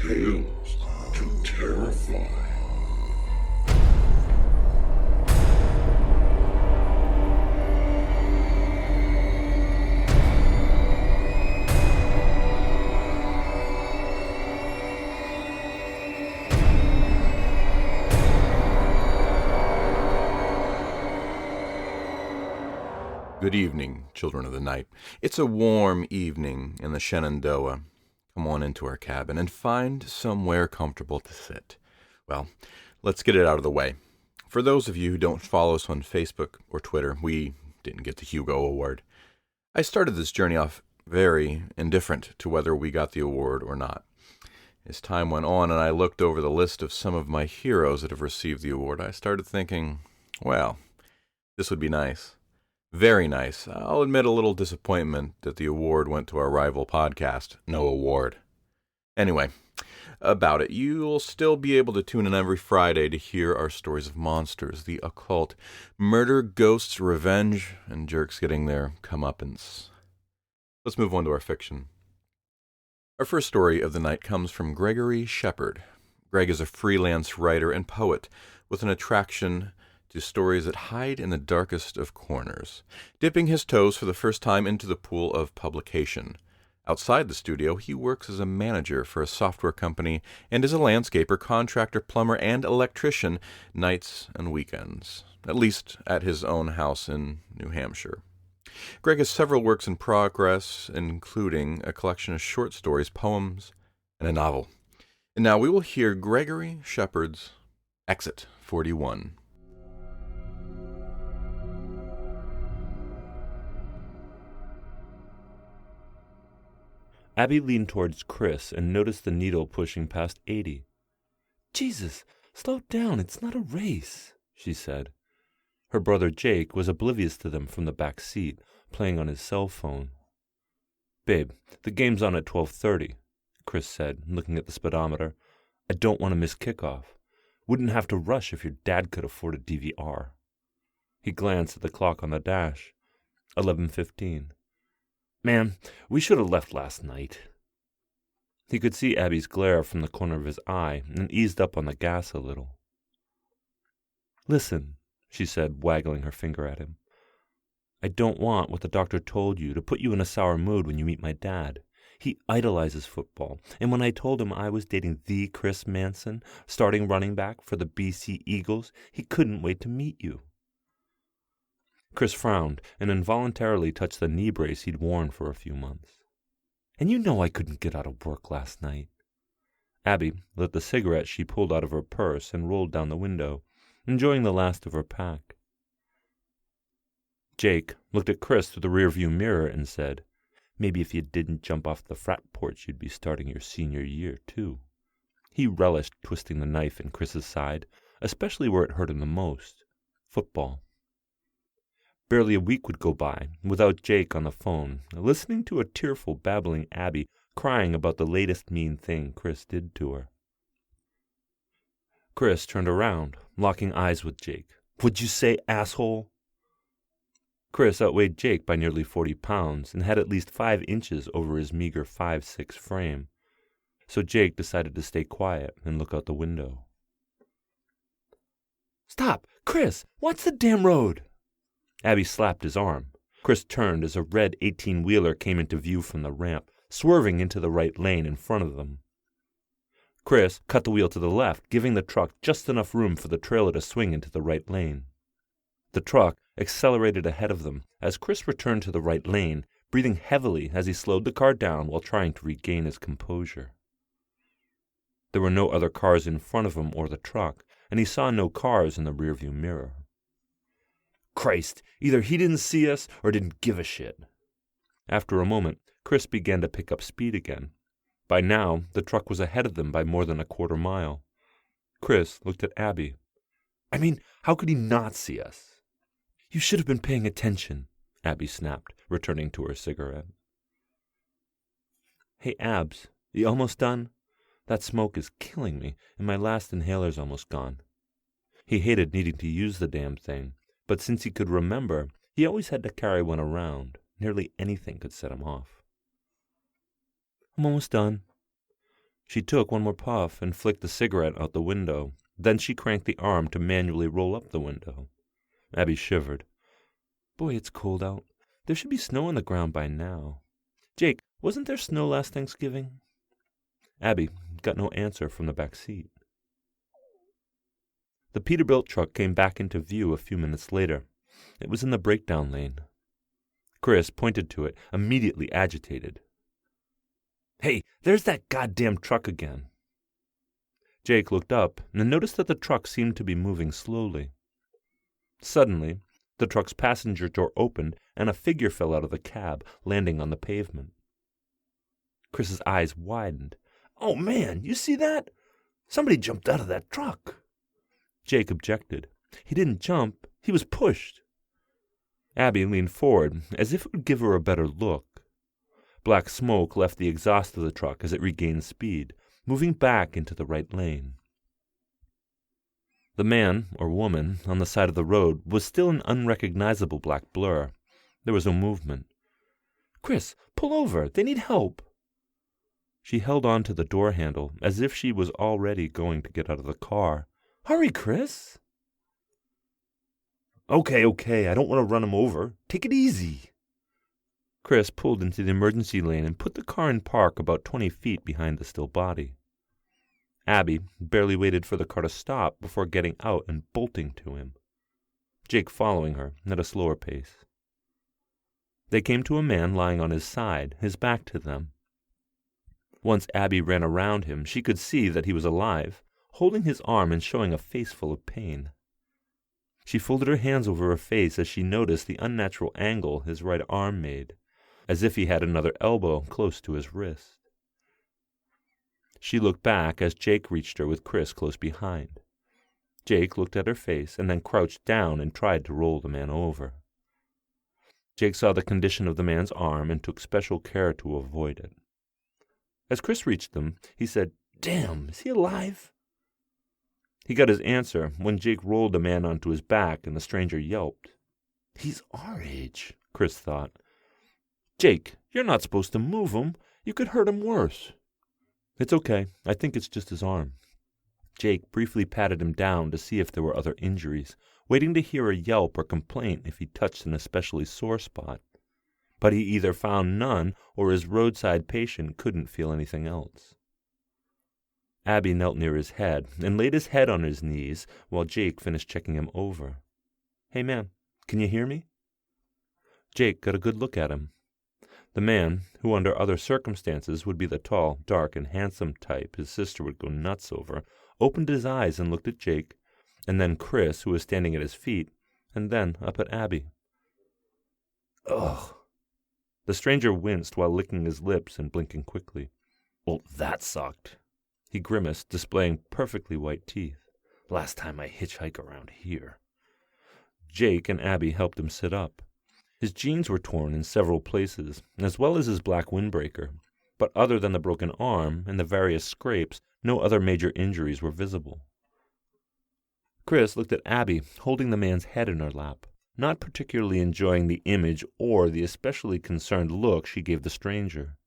Tales to Terrify. Good evening, children of the night. It's a warm evening in the Shenandoah. Come on into our cabin and find somewhere comfortable to sit. Well, let's get it out of the way. For those of you who don't follow us on Facebook or Twitter, we didn't get the Hugo Award. I started this journey off very indifferent to whether we got the award or not. As time went on and I looked over the list of some of my heroes that have received the award, I started thinking, well, this would be nice. Very nice. I'll admit a little disappointment that the award went to our rival podcast, No Award. Anyway, about it. You'll still be able to tune in every Friday to hear our stories of monsters, the occult, murder, ghosts, revenge, and jerks getting their comeuppance. Let's move on to our fiction. Our first story of the night comes from Gregory Shepard. Greg is a freelance writer and poet with an attraction to stories that hide in the darkest of corners, dipping his toes for the first time into the pool of publication. Outside the studio, he works as a manager for a software company and is a landscaper, contractor, plumber, and electrician nights and weekends, at least at his own house in New Hampshire. Greg has several works in progress, including a collection of short stories, poems, and a novel. And now we will hear Gregory Shepard's Exit 41. Abby leaned towards Chris and noticed the needle pushing past 80. "Jesus, slow down, it's not a race," she said. Her brother Jake was oblivious to them from the back seat, playing on his cell phone. "Babe, the game's on at 12:30, Chris said, looking at the speedometer. "I don't want to miss kickoff. Wouldn't have to rush if your dad could afford a DVR." He glanced at the clock on the dash. 11:15. "Man, we should have left last night." He could see Abby's glare from the corner of his eye and eased up on the gas a little. "Listen," she said, waggling her finger at him. "I don't want what the doctor told you to put you in a sour mood when you meet my dad. He idolizes football, and when I told him I was dating the Chris Manson, starting running back for the BC Eagles, he couldn't wait to meet you." Chris frowned and involuntarily touched the knee brace he'd worn for a few months. "And you know I couldn't get out of work last night." Abby lit the cigarette she pulled out of her purse and rolled down the window, enjoying the last of her pack. Jake looked at Chris through the rearview mirror and said, "Maybe if you didn't jump off the frat porch, you'd be starting your senior year, too." He relished twisting the knife in Chris's side, especially where it hurt him the most, football. Barely a week would go by without Jake on the phone, listening to a tearful, babbling Abby crying about the latest mean thing Chris did to her. Chris turned around, locking eyes with Jake. "What'd you say, asshole?" Chris outweighed Jake by nearly 40 pounds and had at least 5 inches over his meager 5'6" frame, so Jake decided to stay quiet and look out the window. "Stop! Chris, watch the damn road!" Abby slapped his arm. Chris turned as a red 18-wheeler came into view from the ramp, swerving into the right lane in front of them. Chris cut the wheel to the left, giving the truck just enough room for the trailer to swing into the right lane. The truck accelerated ahead of them as Chris returned to the right lane, breathing heavily as he slowed the car down while trying to regain his composure. There were no other cars in front of him or the truck, and he saw no cars in the rearview mirror. Christ, either he didn't see us or didn't give a shit. After a moment, Chris began to pick up speed again. By now, the truck was ahead of them by more than a quarter mile. Chris looked at Abby. "I mean, how could he not see us?" "You should have been paying attention," Abby snapped, returning to her cigarette. "Hey, Abs, you almost done? That smoke is killing me, and my last inhaler's almost gone." He hated needing to use the damn thing, but since he could remember, he always had to carry one around. Nearly anything could set him off. "I'm almost done." She took one more puff and flicked the cigarette out the window. Then she cranked the arm to manually roll up the window. Abby shivered. Boy, it's cold out. There should be snow on the ground by now. Jake, wasn't there snow last Thanksgiving? Abby got no answer from the back seat. The Peterbilt truck came back into view a few minutes later. It was in the breakdown lane. Chris pointed to it, immediately agitated. Hey, there's that goddamn truck again. Jake looked up and noticed that the truck seemed to be moving slowly. Suddenly, the truck's passenger door opened and a figure fell out of the cab, landing on the pavement. Chris's eyes widened. Oh man, you see that? Somebody jumped out of that truck. Jake objected. He didn't jump, he was pushed. Abby leaned forward, as if it would give her a better look. Black smoke left the exhaust of the truck as it regained speed, moving back into the right lane. The man, or woman, on the side of the road was still an unrecognizable black blur. There was no movement. Chris, pull over, they need help. She held on to the door handle, as if she was already going to get out of the car. Hurry, Chris. Okay, I don't want to run him over. Take it easy. Chris pulled into the emergency lane and put the car in park about 20 feet behind the still body. Abby barely waited for the car to stop before getting out and bolting to him, Jake following her at a slower pace. They came to a man lying on his side, his back to them. Once Abby ran around him, she could see that he was alive, holding his arm and showing a face full of pain. She folded her hands over her face as she noticed the unnatural angle his right arm made, as if he had another elbow close to his wrist. She looked back as Jake reached her with Chris close behind. Jake looked at her face and then crouched down and tried to roll the man over. Jake saw the condition of the man's arm and took special care to avoid it. As Chris reached them, he said, Damn, is he alive? He got his answer when Jake rolled the man onto his back and the stranger yelped. He's our age, Chris thought. Jake, you're not supposed to move him. You could hurt him worse. It's okay. I think it's just his arm. Jake briefly patted him down to see if there were other injuries, waiting to hear a yelp or complaint if he touched an especially sore spot. But he either found none or his roadside patient couldn't feel anything else. Abby knelt near his head and laid his head on his knees while Jake finished checking him over. Hey man, can you hear me? Jake got a good look at him. The man, who under other circumstances would be the tall, dark, and handsome type his sister would go nuts over, opened his eyes and looked at Jake, and then Chris, who was standing at his feet, and then up at Abby. Ugh. The stranger winced while licking his lips and blinking quickly. Well, that sucked. He grimaced, displaying perfectly white teeth. Last time I hitchhike around here. Jake and Abby helped him sit up. His jeans were torn in several places, as well as his black windbreaker, but other than the broken arm and the various scrapes, no other major injuries were visible. Chris looked at Abby, holding the man's head in her lap, not particularly enjoying the image or the especially concerned look she gave the stranger.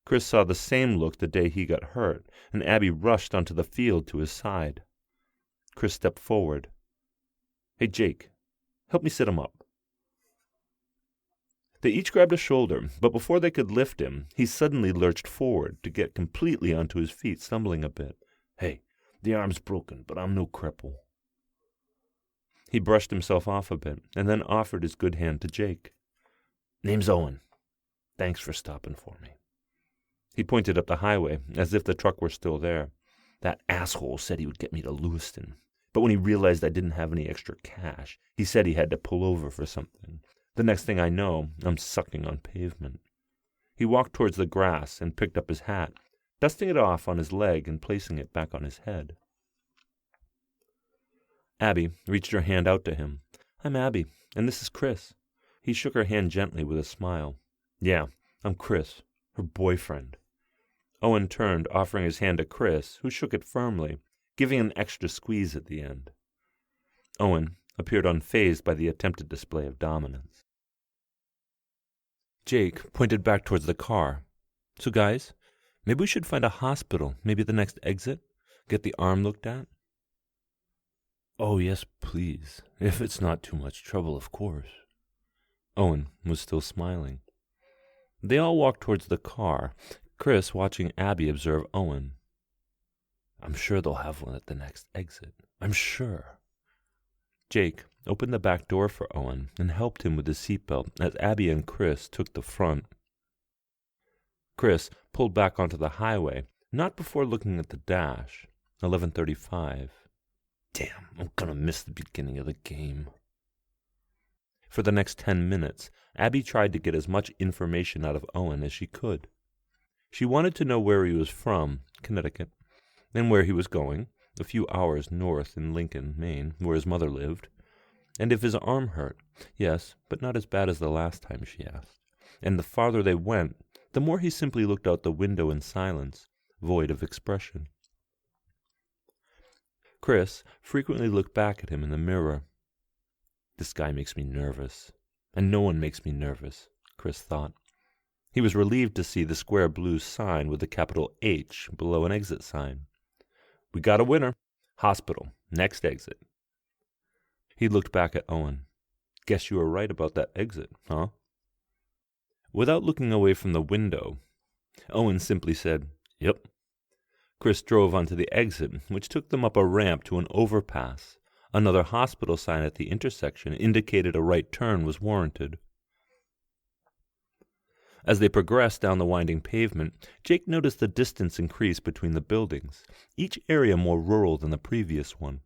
Chris saw the same look the day he got hurt, and Abby rushed onto the field to his side. Chris stepped forward. Hey, Jake, help me sit him up. They each grabbed a shoulder, but before they could lift him, he suddenly lurched forward to get completely onto his feet, stumbling a bit. Hey, the arm's broken, but I'm no cripple. He brushed himself off a bit, and then offered his good hand to Jake. Name's Owen. Thanks for stopping for me. He pointed up the highway, as if the truck were still there. That asshole said he would get me to Lewiston, but when he realized I didn't have any extra cash, he said he had to pull over for something. The next thing I know, I'm sucking on pavement. He walked towards the grass and picked up his hat, dusting it off on his leg and placing it back on his head. Abby reached her hand out to him. I'm Abby, and this is Chris. He shook her hand gently with a smile. Yeah, I'm Chris, her boyfriend. Owen turned, offering his hand to Chris, who shook it firmly, giving an extra squeeze at the end. Owen appeared unfazed by the attempted display of dominance. Jake pointed back towards the car. So guys, Maybe we should find a hospital, maybe the next exit, get the arm looked at. Oh, yes, please. If it's not too much trouble, of course. Owen was still smiling. They all walked towards the car, Chris watching Abby observe Owen. I'm sure they'll have one at the next exit. I'm sure. Jake opened the back door for Owen and helped him with his seatbelt as Abby and Chris took the front. Chris pulled back onto the highway, not before looking at the dash. 11:35. Damn, I'm gonna miss the beginning of the game. For the next 10 minutes, Abby tried to get as much information out of Owen as she could. She wanted to know where he was from, Connecticut, and where he was going, a few hours north in Lincoln, Maine, where his mother lived, and if his arm hurt. Yes, but not as bad as the last time, she asked. And the farther they went, the more he simply looked out the window in silence, void of expression. Chris frequently looked back at him in the mirror. This guy makes me nervous. And no one makes me nervous, Chris thought. He was relieved to see the square blue sign with the capital H below an exit sign. We got a winner. Hospital. Next exit. He looked back at Owen. Guess you were right about that exit, huh? Without looking away from the window, Owen simply said, Yep. Chris drove onto the exit, which took them up a ramp to an overpass. Another hospital sign at the intersection indicated a right turn was warranted. As they progressed down the winding pavement, Jake noticed the distance increase between the buildings, each area more rural than the previous one.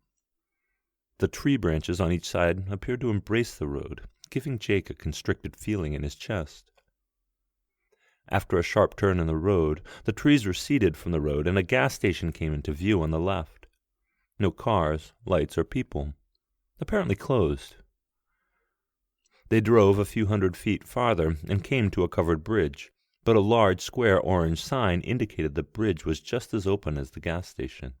The tree branches on each side appeared to embrace the road, giving Jake a constricted feeling in his chest. After a sharp turn in the road, the trees receded from the road and a gas station came into view on the left. No cars, lights, or people. Apparently closed. They drove a few hundred feet farther and came to a covered bridge, but a large square orange sign indicated the bridge was just as open as the gas station.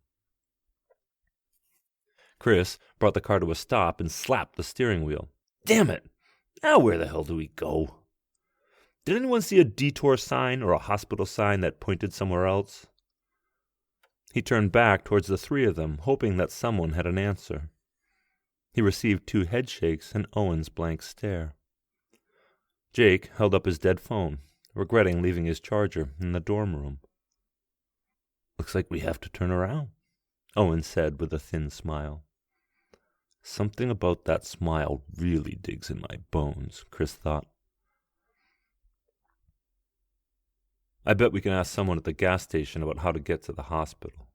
Chris brought the car to a stop and slapped the steering wheel. Damn it! Now where the hell do we go? Did anyone see a detour sign or a hospital sign that pointed somewhere else? He turned back towards the three of them, hoping that someone had an answer. He received 2 head shakes and Owen's blank stare. Jake held up his dead phone, regretting leaving his charger in the dorm room. Looks like we have to turn around, Owen said with a thin smile. Something about that smile really digs in my bones, Chris thought. I bet we can ask someone at the gas station about how to get to the hospital.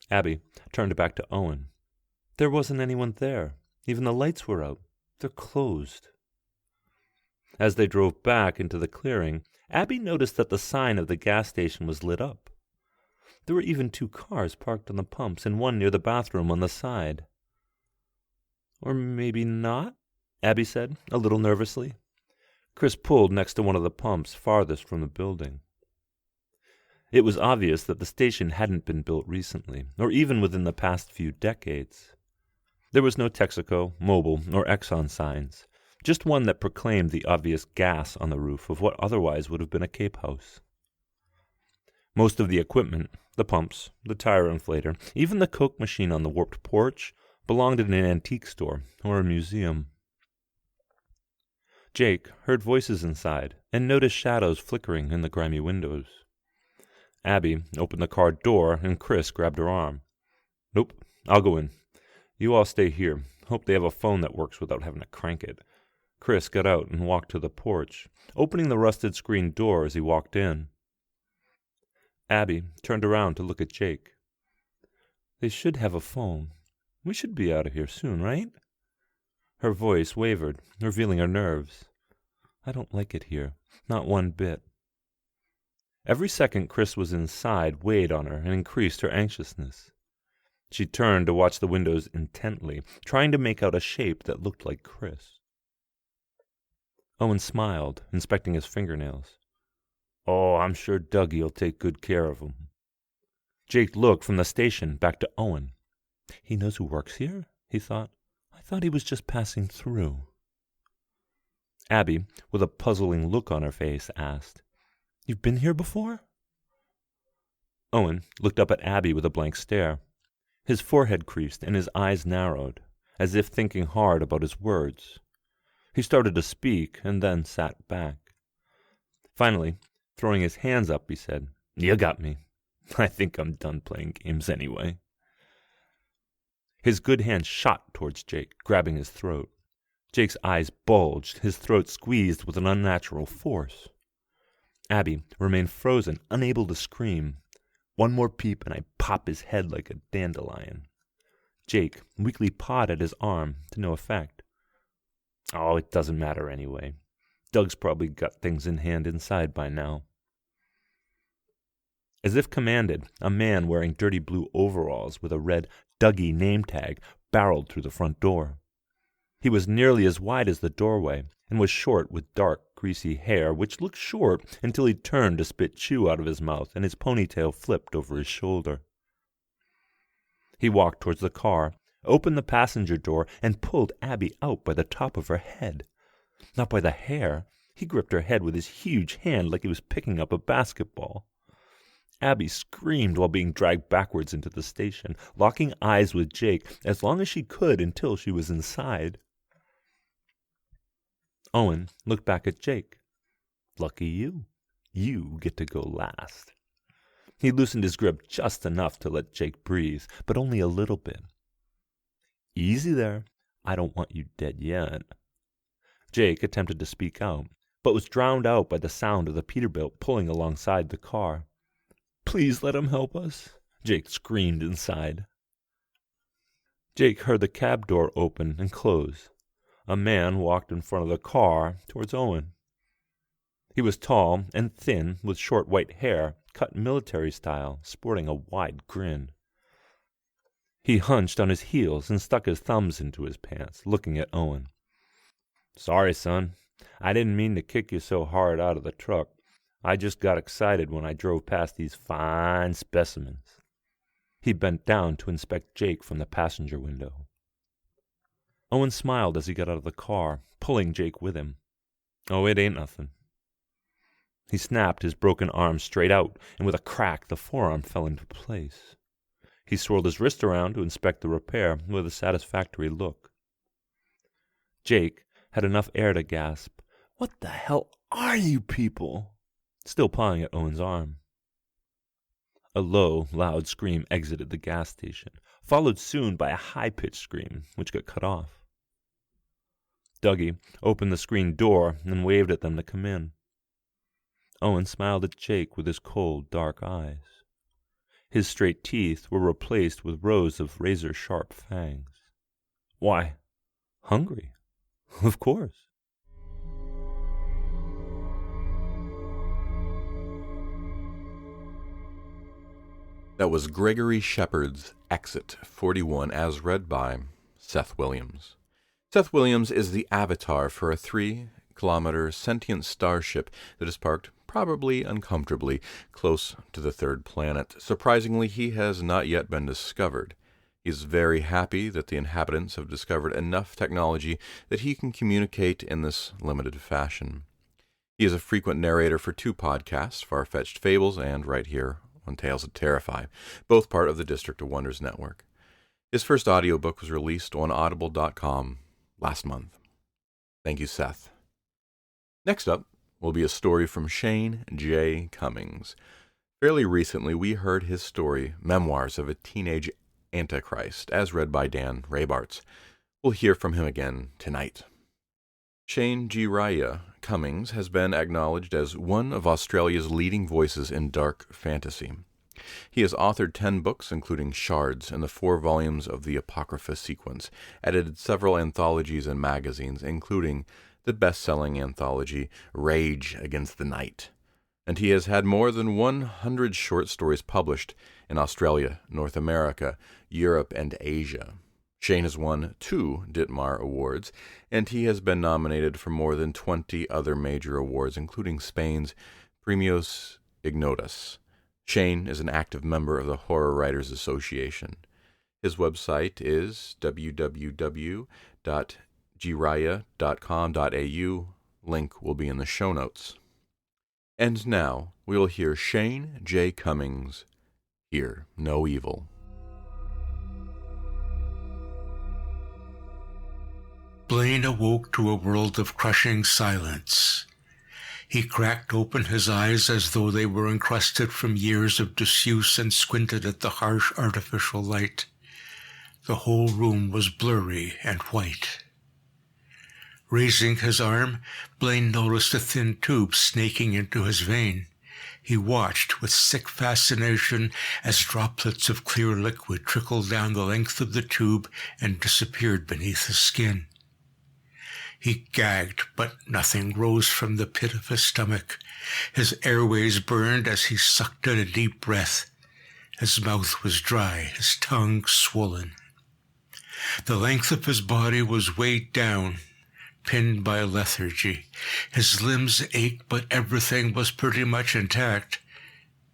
Abby turned back to Owen. There wasn't anyone there. Even the lights were out. They're closed. As they drove back into the clearing, Abby noticed that the sign of the gas station was lit up. There were even 2 cars parked on the pumps and one near the bathroom on the side. Or maybe not, Abby said, a little nervously. Chris pulled next to one of the pumps farthest from the building. It was obvious that the station hadn't been built recently, or even within the past few decades. There was no Texaco, Mobil, or Exxon signs, just one that proclaimed the obvious gas on the roof of what otherwise would have been a Cape House. Most of the equipment, the pumps, the tire inflator, even the Coke machine on the warped porch, belonged in an antique store or a museum. Jake heard voices inside and noticed shadows flickering in the grimy windows. Abby opened the car door and Chris grabbed her arm. Nope, I'll go in. You all stay here. Hope they have a phone that works without having to crank it. Chris got out and walked to the porch, opening the rusted screen door as he walked in. Abby turned around to look at Jake. They should have a phone. We should be out of here soon, right? Her voice wavered, revealing her nerves. I don't like it here, not one bit. Every second Chris was inside weighed on her and increased her anxiousness. She turned to watch the windows intently, trying to make out a shape that looked like Chris. Owen smiled, inspecting his fingernails. Oh, I'm sure Dougie'll take good care of him. Jake looked from the station back to Owen. He knows who works here, he thought. I thought he was just passing through. Abby, with a puzzling look on her face, asked, You've been here before? Owen looked up at Abby with a blank stare. His forehead creased and his eyes narrowed, as if thinking hard about his words. He started to speak and then sat back. Finally, throwing his hands up, he said, "You got me. I think I'm done playing games anyway." His good hand shot towards Jake, grabbing his throat. Jake's eyes bulged, his throat squeezed with an unnatural force. Abby remained frozen, unable to scream. One more peep and I pop his head like a dandelion. Jake weakly pawed at his arm, to no effect. "Oh, it doesn't matter anyway. Doug's probably got things in hand inside by now." As if commanded, a man wearing dirty blue overalls with a red Dougie name tag barreled through the front door. He was nearly as wide as the doorway and was short with dark, greasy hair, which looked short until he turned to spit chew out of his mouth and his ponytail flipped over his shoulder. He walked towards the car, opened the passenger door, and pulled Abby out by the top of her head. Not by the hair. He gripped her head with his huge hand like he was picking up a basketball. Abby screamed while being dragged backwards into the station, locking eyes with Jake as long as she could until she was inside. Owen looked back at Jake. "Lucky you. You get to go last." He loosened his grip just enough to let Jake breathe, but only a little bit. "Easy there. I don't want you dead yet." Jake attempted to speak out, but was drowned out by the sound of the Peterbilt pulling alongside the car. "Please let him help us," Jake screamed inside. Jake heard the cab door open and close. A man walked in front of the car towards Owen. He was tall and thin, with short white hair, cut military style, sporting a wide grin. He hunched on his heels and stuck his thumbs into his pants, looking at Owen. "Sorry, son. I didn't mean to kick you so hard out of the truck. I just got excited when I drove past these fine specimens." He bent down to inspect Jake from the passenger window. Owen smiled as he got out of the car, pulling Jake with him. "Oh, it ain't nothing." He snapped his broken arm straight out, and with a crack the forearm fell into place. He swirled his wrist around to inspect the repair with a satisfactory look. Jake had enough air to gasp, "What the hell are you people?" still pawing at Owen's arm. A low, loud scream exited the gas station, followed soon by a high-pitched scream, which got cut off. Dougie opened the screen door and waved at them to come in. Owen smiled at Jake with his cold, dark eyes. His straight teeth were replaced with rows of razor-sharp fangs. "Why, hungry, of course." That was Gregory Shepard's Exit 41, as read by Seth Williams. Seth Williams is the avatar for a 3-kilometer sentient starship that is parked, probably uncomfortably, close to the third planet. Surprisingly, he has not yet been discovered. He is very happy that the inhabitants have discovered enough technology that he can communicate in this limited fashion. He is a frequent narrator for 2 podcasts, Far-Fetched Fables and right here on Tales of Terrify, both part of the District of Wonders network. His first audiobook was released on audible.com last month. Thank you, Seth. Next up will be a story from Shane J. Cummings. Fairly recently, we heard his story, Memoirs of a Teenage Antichrist, as read by Dan Rabarts. We'll hear from him again tonight. Shane G. Raya Cummings has been acknowledged as one of Australia's leading voices in dark fantasy. He has authored 10 books, including Shards and the 4 volumes of the Apocrypha sequence, edited several anthologies and magazines, including the best-selling anthology Rage Against the Night. And he has had more than 100 short stories published in Australia, North America, Europe, and Asia. Shane has won 2 Ditmar Awards, and he has been nominated for more than 20 other major awards, including Spain's Premios Ignotus. Shane is an active member of the Horror Writers Association. His website is www.giraya.com.au. Link will be in the show notes. And now we will hear Shane J. Cummings' hear no evil. Blaine awoke to a world of crushing silence. He cracked open his eyes as though they were encrusted from years of disuse and squinted at the harsh artificial light. The whole room was blurry and white. Raising his arm, Blaine noticed a thin tube snaking into his vein. He watched with sick fascination as droplets of clear liquid trickled down the length of the tube and disappeared beneath his skin. He gagged, but nothing rose from the pit of his stomach. His airways burned as he sucked in a deep breath. His mouth was dry, his tongue swollen. The length of his body was weighed down, pinned by lethargy. His limbs ached, but everything was pretty much intact,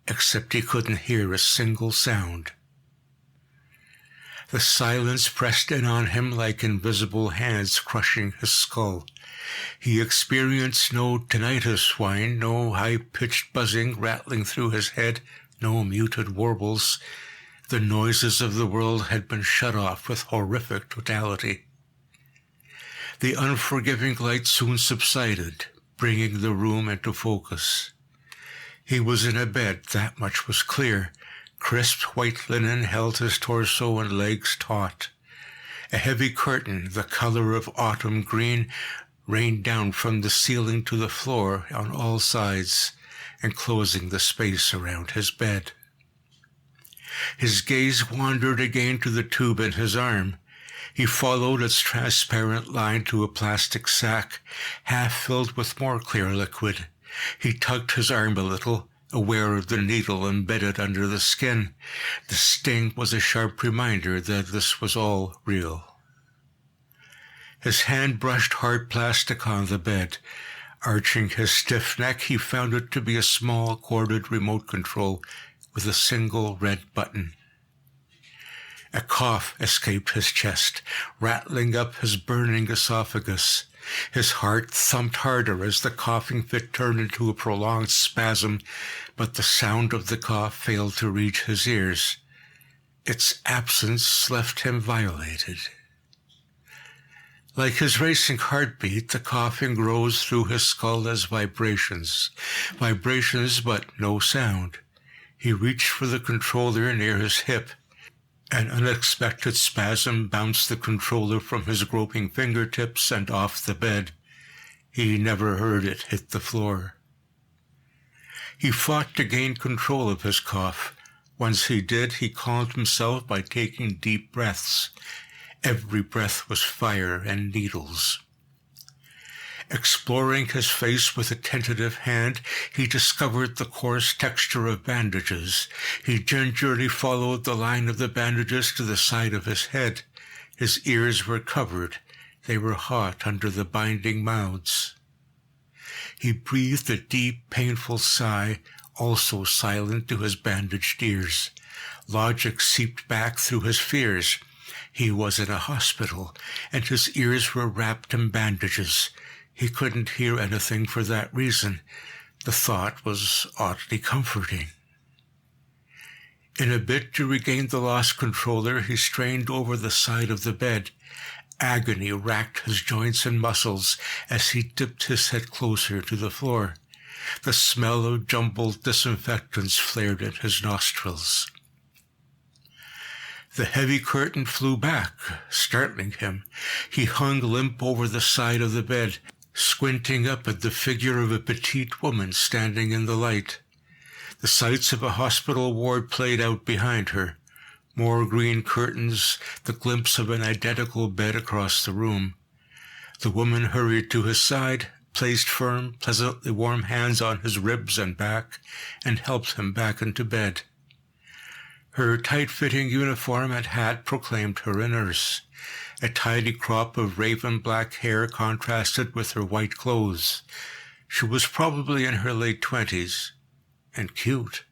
except he couldn't hear a single sound. The silence pressed in on him like invisible hands crushing his skull. He experienced no tinnitus whine, no high-pitched buzzing rattling through his head, no muted warbles. The noises of the world had been shut off with horrific totality. The unforgiving light soon subsided, bringing the room into focus. He was in a bed, that much was clear. Crisp white linen held his torso and legs taut. A heavy curtain, the color of autumn green, rained down from the ceiling to the floor on all sides, enclosing the space around his bed. His gaze wandered again to the tube in his arm. He followed its transparent line to a plastic sack, half filled with more clear liquid. He tugged his arm a little, aware of the needle embedded under the skin. The sting was a sharp reminder that this was all real. His hand brushed hard plastic on the bed. Arching his stiff neck, he found it to be a small corded remote control with a single red button. A cough escaped his chest, rattling up his burning esophagus. His heart thumped harder as the coughing fit turned into a prolonged spasm, but the sound of the cough failed to reach his ears. Its absence left him violated. Like his racing heartbeat, the coughing rose through his skull as vibrations. Vibrations, but no sound. He reached for the controller near his hip. An unexpected spasm bounced the controller from his groping fingertips and off the bed. He never heard it hit the floor. He fought to gain control of his cough. Once he did, he calmed himself by taking deep breaths. Every breath was fire and needles. Exploring his face with a tentative hand, he discovered the coarse texture of bandages. He gingerly followed the line of the bandages to the side of his head. His ears were covered. They were hot under the binding mounds. He breathed a deep, painful sigh, also silent to his bandaged ears. Logic seeped back through his fears. He was in a hospital, and his ears were wrapped in bandages. He couldn't hear anything for that reason. The thought was oddly comforting. In a bid to regain the lost controller, he strained over the side of the bed. Agony racked his joints and muscles as he dipped his head closer to the floor. The smell of jumbled disinfectants flared in his nostrils. The heavy curtain flew back, startling him. He hung limp over the side of the bed, squinting up at the figure of a petite woman standing in the light. The sights of a hospital ward played out behind her. More green curtains, the glimpse of an identical bed across the room. The woman hurried to his side, placed firm, pleasantly warm hands on his ribs and back, and helped him back into bed. Her tight-fitting uniform and hat proclaimed her a nurse. A tidy crop of raven-black hair contrasted with her white clothes. She was probably in her late 20s, and cute.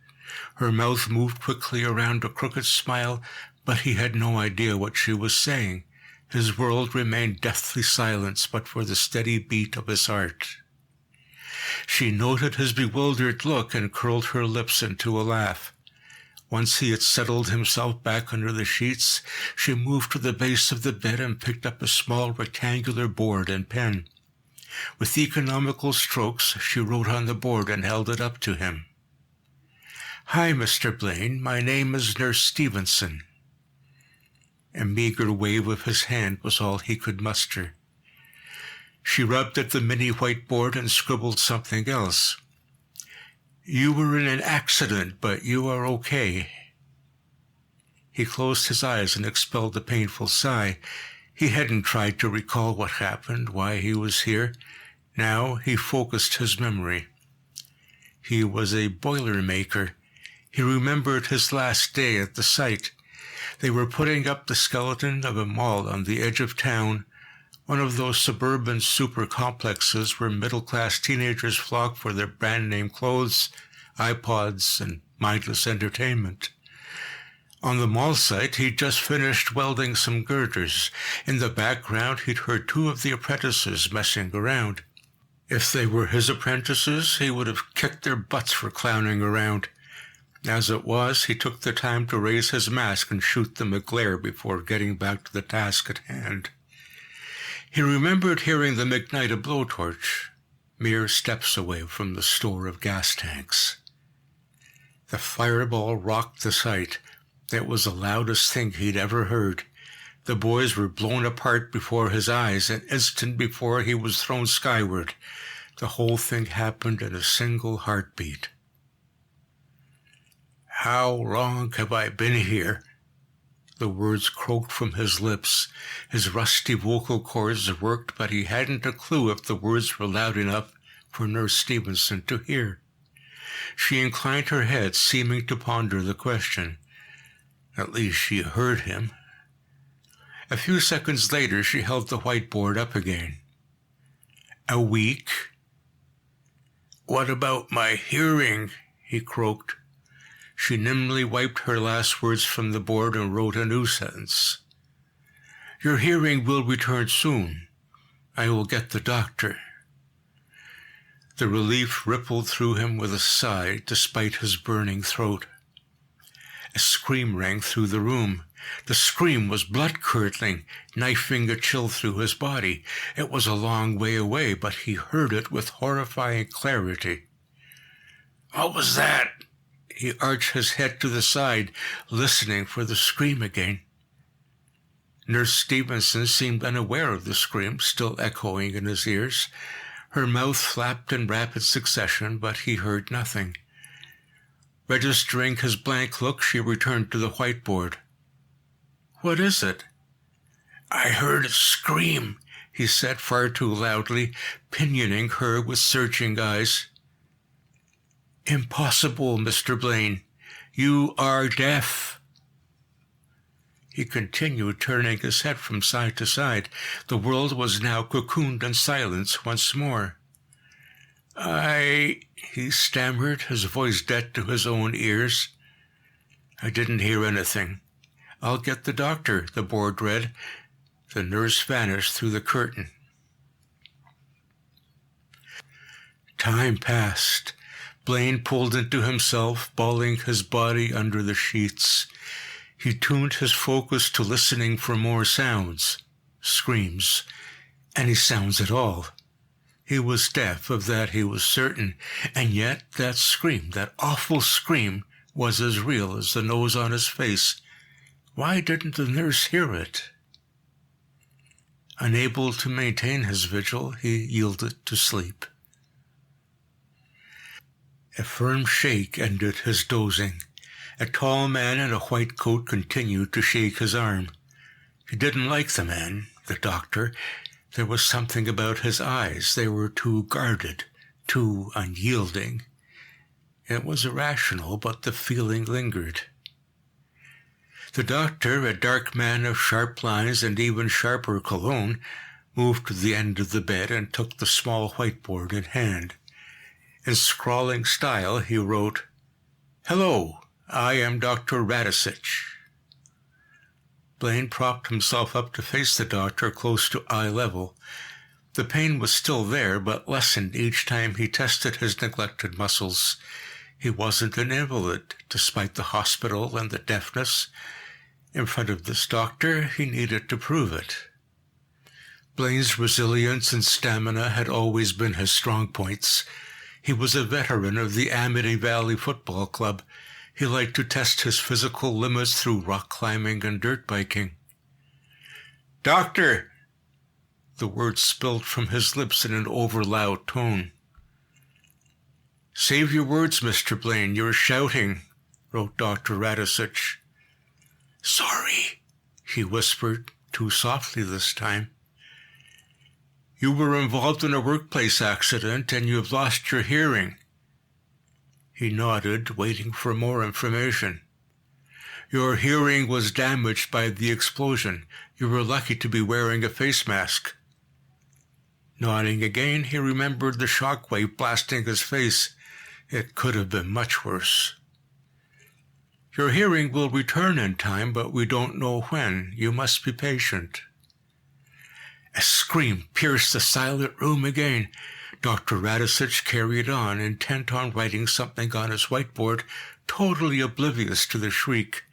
Her mouth moved quickly around a crooked smile, but he had no idea what she was saying. His world remained deathly silent but for the steady beat of his heart. She noted his bewildered look and curled her lips into a laugh. Once he had settled himself back under the sheets, she moved to the base of the bed and picked up a small rectangular board and pen. With economical strokes, she wrote on the board and held it up to him. "Hi, Mr. Blaine. My name is Nurse Stevenson." A meager wave of his hand was all he could muster. She rubbed at the mini whiteboard and scribbled something else. "You were in an accident, but you are okay." He closed his eyes and expelled a painful sigh. He hadn't tried to recall what happened, why he was here. Now he focused his memory. He was a boilermaker. He remembered his last day at the site. They were putting up the skeleton of a mall on the edge of town, one of those suburban super complexes where middle-class teenagers flock for their brand-name clothes, iPods, and mindless entertainment. On the mall site, he'd just finished welding some girders. In the background, he'd heard two of the apprentices messing around. If they were his apprentices, he would have kicked their butts for clowning around. As it was, he took the time to raise his mask and shoot them a glare before getting back to the task at hand. He remembered hearing them ignite a blowtorch, mere steps away from the store of gas tanks. The fireball rocked the site. It was the loudest thing he'd ever heard. The boys were blown apart before his eyes, an instant before he was thrown skyward. The whole thing happened in a single heartbeat. "How long have I been here?" The words croaked from his lips. His rusty vocal cords worked, but he hadn't a clue if the words were loud enough for Nurse Stevenson to hear. She inclined her head, seeming to ponder the question. At least she heard him. A few seconds later, she held the whiteboard up again. "A week?" "What about my hearing?" he croaked. She nimbly wiped her last words from the board and wrote a new sentence. "Your hearing will return soon. I will get the doctor." The relief rippled through him with a sigh, despite his burning throat. A scream rang through the room. The scream was blood-curdling, knifing a chill through his body. It was a long way away, but he heard it with horrifying clarity. "What was that?" He arched his head to the side, listening for the scream again. Nurse Stevenson seemed unaware of the scream, still echoing in his ears. Her mouth flapped in rapid succession, but he heard nothing. Registering his blank look, she returned to the whiteboard. "What is it?" "I heard a scream," he said far too loudly, pinioning her with searching eyes. "Impossible, Mr. Blaine. You are deaf." He continued, turning his head from side to side. The world was now cocooned in silence once more. He stammered, his voice dead to his own ears. "I didn't hear anything. I'll get the doctor," the board read. The nurse vanished through the curtain. Time passed. Blaine pulled into himself, balling his body under the sheets. He tuned his focus to listening for more sounds, screams, any sounds at all. He was deaf, of that he was certain, and yet that scream, that awful scream, was as real as the nose on his face. Why didn't the nurse hear it? Unable to maintain his vigil, he yielded to sleep. A firm shake ended his dozing. A tall man in a white coat continued to shake his arm. He didn't like the man, the doctor. There was something about his eyes. They were too guarded, too unyielding. It was irrational, but the feeling lingered. The doctor, a dark man of sharp lines and even sharper cologne, moved to the end of the bed and took the small whiteboard in hand. In scrawling style, he wrote, "Hello, I am Dr. Radisich." Blaine propped himself up to face the doctor close to eye level. The pain was still there, but lessened each time he tested his neglected muscles. He wasn't an invalid, despite the hospital and the deafness. In front of this doctor, he needed to prove it. Blaine's resilience and stamina had always been his strong points. He was a veteran of the Amity Valley Football Club. He liked to test his physical limits through rock climbing and dirt biking. "Doctor!" The words spilled from his lips in an over-loud tone. "Save your words, Mr. Blaine. You're shouting," wrote Dr. Radisich. "Sorry," he whispered, too softly this time. "You were involved in a workplace accident and you've lost your hearing." He nodded, waiting for more information. "Your hearing was damaged by the explosion. You were lucky to be wearing a face mask." Nodding again, he remembered the shockwave blasting his face. It could have been much worse. "Your hearing will return in time, but we don't know when. You must be patient." A scream pierced the silent room again. Dr. Radisich carried on, intent on writing something on his whiteboard, totally oblivious to the shriek.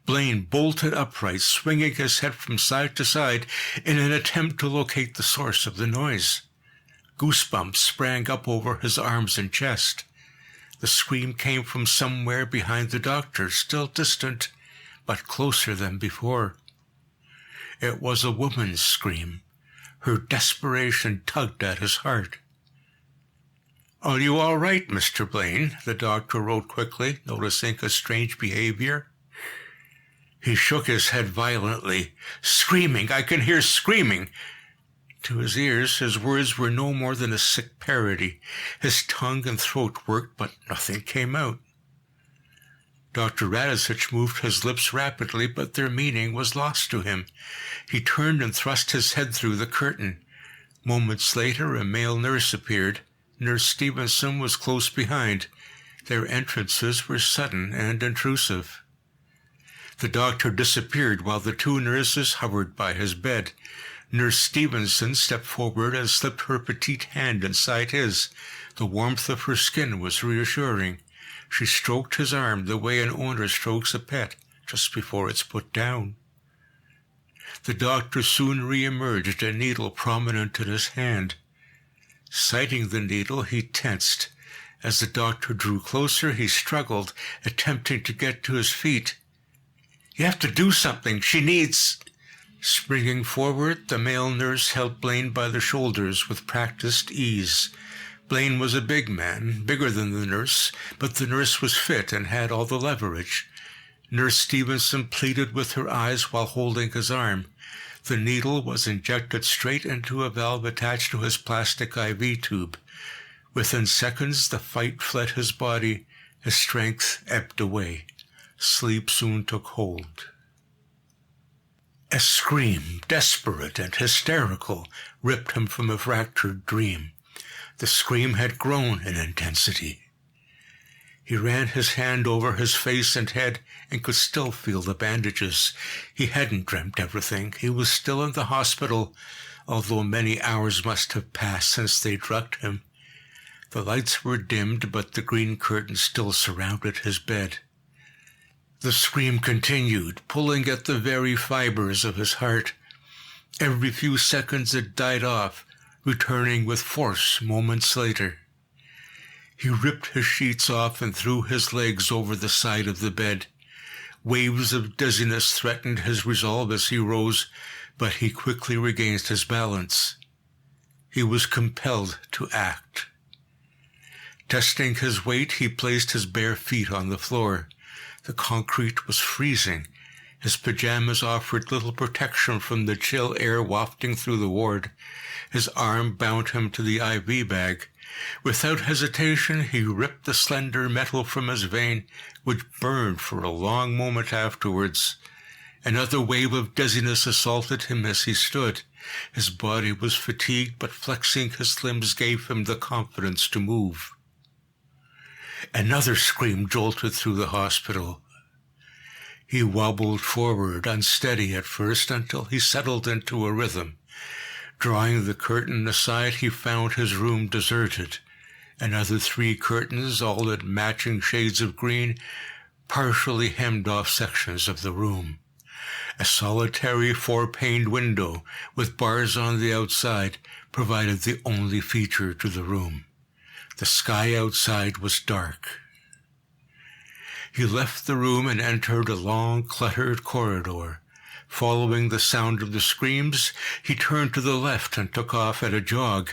Blaine bolted upright, swinging his head from side to side in an attempt to locate the source of the noise. Goosebumps sprang up over his arms and chest. The scream came from somewhere behind the doctor, still distant, but closer than before. It was a woman's scream. Her desperation tugged at his heart. "Are you all right, Mr. Blaine?" the doctor wrote quickly, noticing his strange behavior. He shook his head violently. "Screaming! I can hear screaming!" To his ears, his words were no more than a sick parody. His tongue and throat worked, but nothing came out. Dr. Radisich moved his lips rapidly, but their meaning was lost to him. He turned and thrust his head through the curtain. Moments later, a male nurse appeared. Nurse Stevenson was close behind. Their entrances were sudden and intrusive. The doctor disappeared while the two nurses hovered by his bed. Nurse Stevenson stepped forward and slipped her petite hand inside his. The warmth of her skin was reassuring. She stroked his arm the way an owner strokes a pet just before it's put down. The doctor soon re-emerged, a needle prominent in his hand. Sighting the needle, he tensed. As the doctor drew closer, he struggled, attempting to get to his feet. "You have to do something. She needs—" Springing forward, the male nurse held Blaine by the shoulders with practiced ease. Blaine was a big man, bigger than the nurse, but the nurse was fit and had all the leverage. Nurse Stevenson pleaded with her eyes while holding his arm. The needle was injected straight into a valve attached to his plastic IV tube. Within seconds, the fight fled his body. His strength ebbed away. Sleep soon took hold. A scream, desperate and hysterical, ripped him from a fractured dream. The scream had grown in intensity. He ran his hand over his face and head and could still feel the bandages. He hadn't dreamt everything. He was still in the hospital, although many hours must have passed since they drugged him. The lights were dimmed, but the green curtain still surrounded his bed. The scream continued, pulling at the very fibers of his heart. Every few seconds it died off, returning with force moments later. He ripped his sheets off and threw his legs over the side of the bed. Waves of dizziness threatened his resolve as he rose, but he quickly regained his balance. He was compelled to act. Testing his weight, he placed his bare feet on the floor. The concrete was freezing. His pajamas offered little protection from the chill air wafting through the ward. His arm bound him to the IV bag. Without hesitation, he ripped the slender metal from his vein, which burned for a long moment afterwards. Another wave of dizziness assaulted him as he stood. His body was fatigued, but flexing his limbs gave him the confidence to move. Another scream jolted through the hospital. He wobbled forward, unsteady at first, until he settled into a rhythm. Drawing the curtain aside, he found his room deserted. Another 3 curtains, all in matching shades of green, partially hemmed off sections of the room. A solitary 4-paned window with bars on the outside provided the only feature to the room. The sky outside was dark. He left the room and entered a long, cluttered corridor. Following the sound of the screams, he turned to the left and took off at a jog.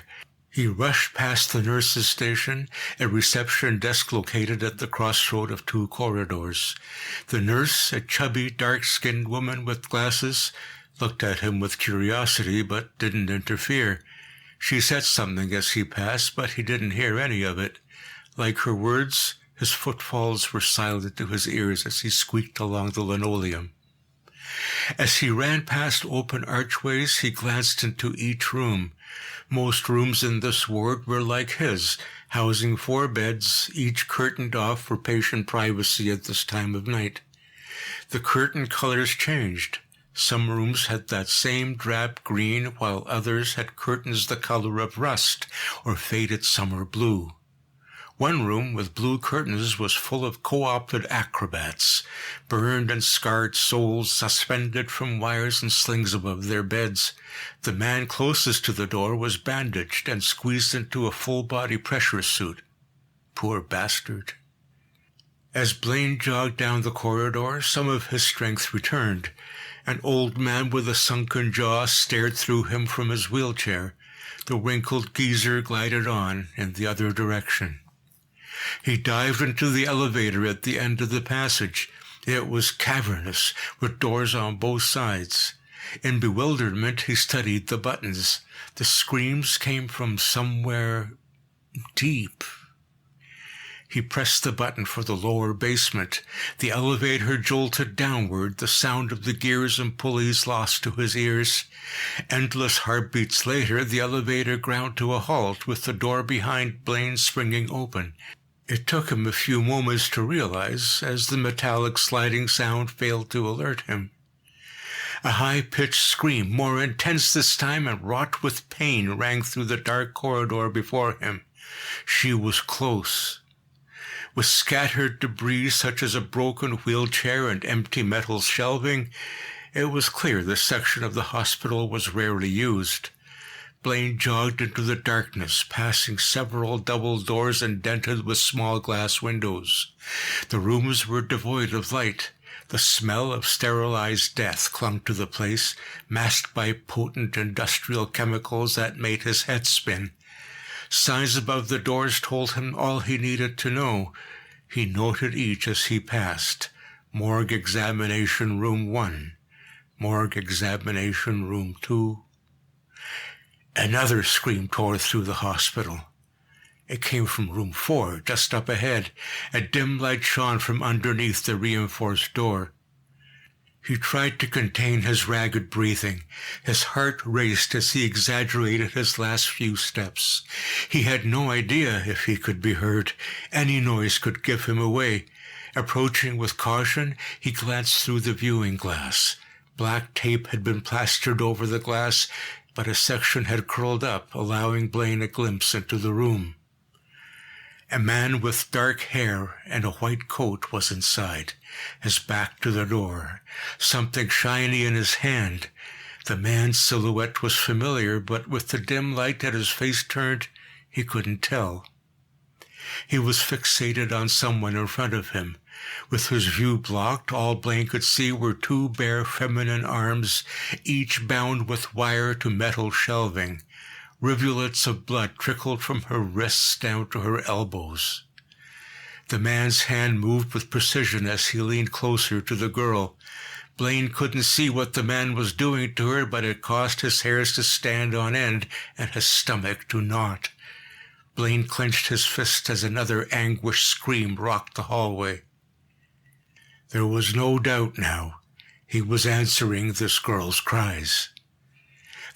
He rushed past the nurse's station, a reception desk located at the crossroad of 2 corridors. The nurse, a chubby, dark-skinned woman with glasses, looked at him with curiosity but didn't interfere. She said something as he passed, but he didn't hear any of it. Like her words, his footfalls were silent to his ears as he squeaked along the linoleum. As he ran past open archways, he glanced into each room. Most rooms in this ward were like his, housing 4 beds, each curtained off for patient privacy at this time of night. The curtain colors changed. Some rooms had that same drab green, while others had curtains the color of rust or faded summer blue. One room with blue curtains was full of co-opted acrobats, burned and scarred souls suspended from wires and slings above their beds. The man closest to the door was bandaged and squeezed into a full-body pressure suit. Poor bastard. As Blaine jogged down the corridor, some of his strength returned. An old man with a sunken jaw stared through him from his wheelchair. The wrinkled geezer glided on in the other direction. He dived into the elevator at the end of the passage. It was cavernous, with doors on both sides. In bewilderment, he studied the buttons. The screams came from somewhere deep. He pressed the button for the lower basement. The elevator jolted downward, the sound of the gears and pulleys lost to his ears. Endless heartbeats later, the elevator ground to a halt, with the door behind Blaine swinging open. It took him a few moments to realize, as the metallic sliding sound failed to alert him. A high-pitched scream, more intense this time and wrought with pain, rang through the dark corridor before him. She was close. With scattered debris such as a broken wheelchair and empty metal shelving, it was clear this section of the hospital was rarely used. Blaine jogged into the darkness, passing several double doors indented with small glass windows. The rooms were devoid of light. The smell of sterilized death clung to the place, masked by potent industrial chemicals that made his head spin. Signs above the doors told him all he needed to know. He noted each as he passed. Morgue Examination Room 1. Morgue Examination Room 2. Another scream tore through the hospital. It came from Room 4, just up ahead. A dim light shone from underneath the reinforced door. He tried to contain his ragged breathing. His heart raced as he exaggerated his last few steps. He had no idea if he could be heard. Any noise could give him away. Approaching with caution, he glanced through the viewing glass. Black tape had been plastered over the glass, but a section had curled up, allowing Blaine a glimpse into the room. A man with dark hair and a white coat was inside, his back to the door, something shiny in his hand. The man's silhouette was familiar, but with the dim light that his face turned, he couldn't tell. He was fixated on someone in front of him. With his view blocked, all Blaine could see were 2 bare feminine arms, each bound with wire to metal shelving. Rivulets of blood trickled from her wrists down to her elbows. The man's hand moved with precision as he leaned closer to the girl. Blaine couldn't see what the man was doing to her, but it caused his hairs to stand on end and his stomach to knot. Blaine clenched his fist as another anguished scream rocked the hallway. There was no doubt now. He was answering this girl's cries.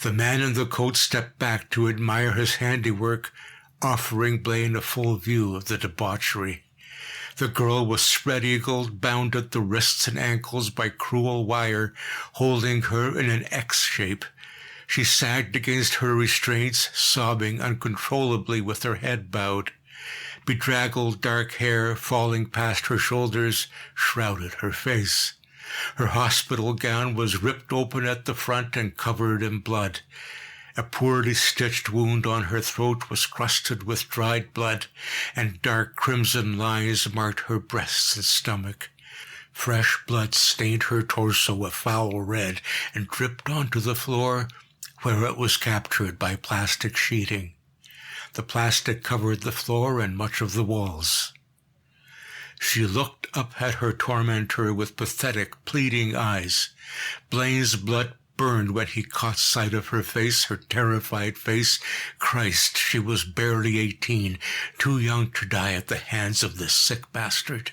The man in the coat stepped back to admire his handiwork, offering Blaine a full view of the debauchery. The girl was spread-eagled, bound at the wrists and ankles by cruel wire, holding her in an X shape. She sagged against her restraints, sobbing uncontrollably with her head bowed. Bedraggled dark hair falling past her shoulders shrouded her face. Her hospital gown was ripped open at the front and covered in blood. A poorly stitched wound on her throat was crusted with dried blood, and dark crimson lines marked her breasts and stomach. Fresh blood stained her torso a foul red and dripped onto the floor where it was captured by plastic sheeting. The plastic covered the floor and much of the walls. She looked up at her tormentor with pathetic, pleading eyes. Blaine's blood burned when he caught sight of her face, her terrified face. Christ, she was barely 18, too young to die at the hands of this sick bastard.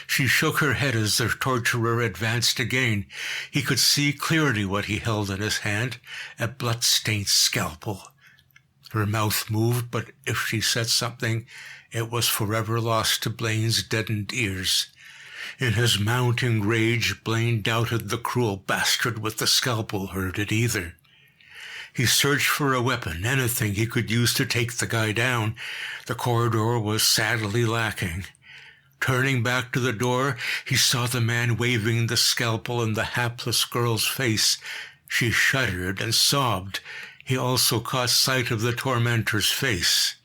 She shook her head as the torturer advanced again. He could see clearly what he held in his hand, a blood-stained scalpel. Her mouth moved, but if she said something, it was forever lost to Blaine's deadened ears. In his mounting rage, Blaine doubted the cruel bastard with the scalpel heard it either. He searched for a weapon, anything he could use to take the guy down. The corridor was sadly lacking. Turning back to the door, he saw the man waving the scalpel in the hapless girl's face. She shuddered and sobbed. He also caught sight of the tormentor's face.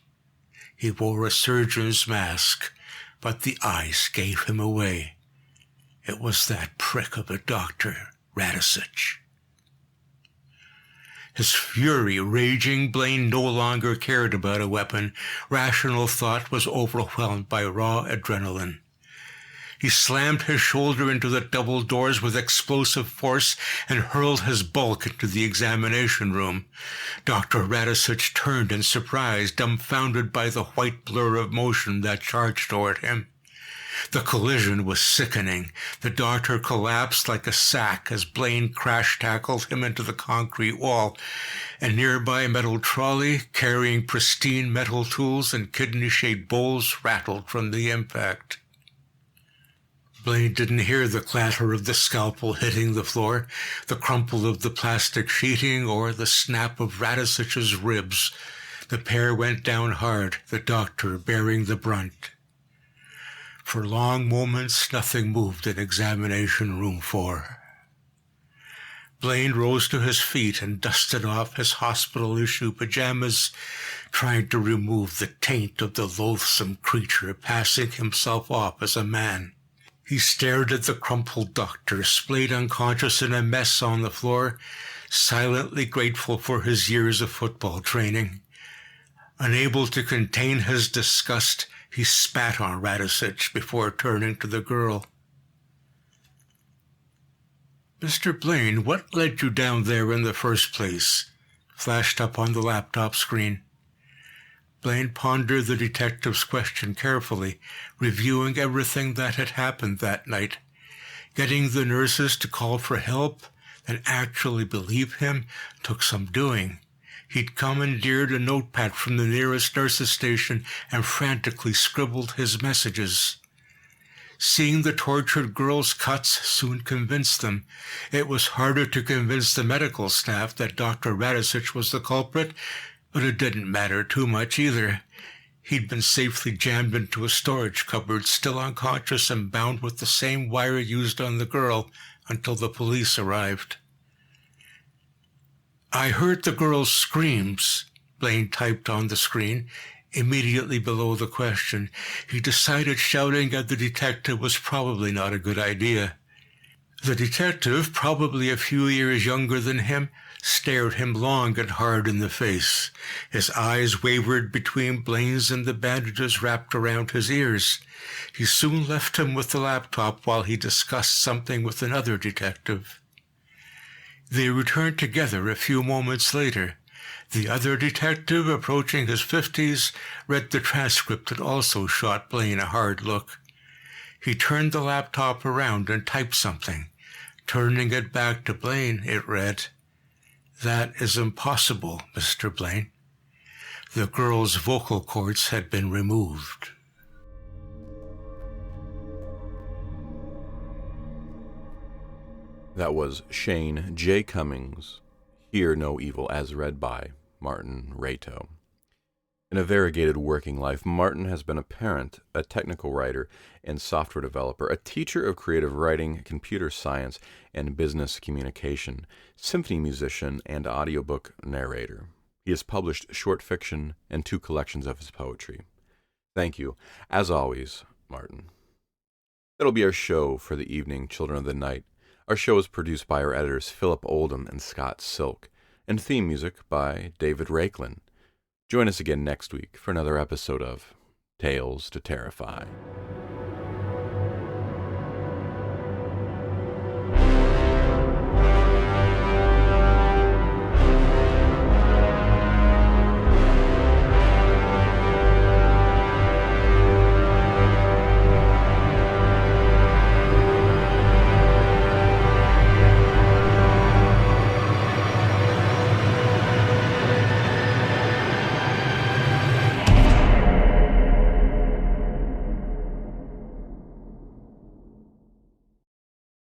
He wore a surgeon's mask, but the eyes gave him away. It was that prick of a doctor, Radisich. His fury raging, Blaine no longer cared about a weapon. Rational thought was overwhelmed by raw adrenaline. He slammed his shoulder into the double doors with explosive force and hurled his bulk into the examination room. Dr. Radisich turned in surprise, dumbfounded by the white blur of motion that charged toward him. The collision was sickening. The doctor collapsed like a sack as Blaine crash-tackled him into the concrete wall. A nearby metal trolley, carrying pristine metal tools and kidney-shaped bowls, rattled from the impact. Blaine didn't hear the clatter of the scalpel hitting the floor, the crumple of the plastic sheeting, or the snap of Radisich's ribs. The pair went down hard, the doctor bearing the brunt. For long moments, nothing moved in examination room 4. Blaine rose to his feet and dusted off his hospital-issue pajamas, trying to remove the taint of the loathsome creature, passing himself off as a man. He stared at the crumpled doctor, splayed unconscious in a mess on the floor, silently grateful for his years of football training. Unable to contain his disgust, he spat on Radisich before turning to the girl. "Mr. Blaine, what led you down there in the first place?" flashed up on the laptop screen. Blaine pondered the detective's question carefully, reviewing everything that had happened that night. Getting the nurses to call for help and actually believe him took some doing. He'd commandeered a notepad from the nearest nurses' station and frantically scribbled his messages. Seeing the tortured girl's cuts soon convinced them. It was harder to convince the medical staff that Dr. Radisich was the culprit, but it didn't matter too much either. He'd been safely jammed into a storage cupboard, still unconscious and bound with the same wire used on the girl until the police arrived. "I heard the girl's screams," Blaine typed on the screen, immediately below the question. He decided shouting at the detective was probably not a good idea. The detective, probably a few years younger than him, stared him long and hard in the face. His eyes wavered between Blaine's and the bandages wrapped around his ears. He soon left him with the laptop while he discussed something with another detective. They returned together a few moments later. The other detective, approaching his 50s, read the transcript and also shot Blaine a hard look. He turned the laptop around and typed something. Turning it back to Blaine, it read, "That is impossible, Mr. Blaine. The girl's vocal cords had been removed." That was Shane J. Cummings, Hear No Evil, as read by Martin Rato. In a variegated working life, Martin has been a parent, a technical writer and software developer, a teacher of creative writing, computer science, and business communication, symphony musician, and audiobook narrator. He has published short fiction and 2 collections of his poetry. Thank you, as always, Martin. That'll be our show for the evening, Children of the Night. Our show is produced by our editors Philip Oldham and Scott Silk, and theme music by David Rakelin. Join us again next week for another episode of Tales to Terrify.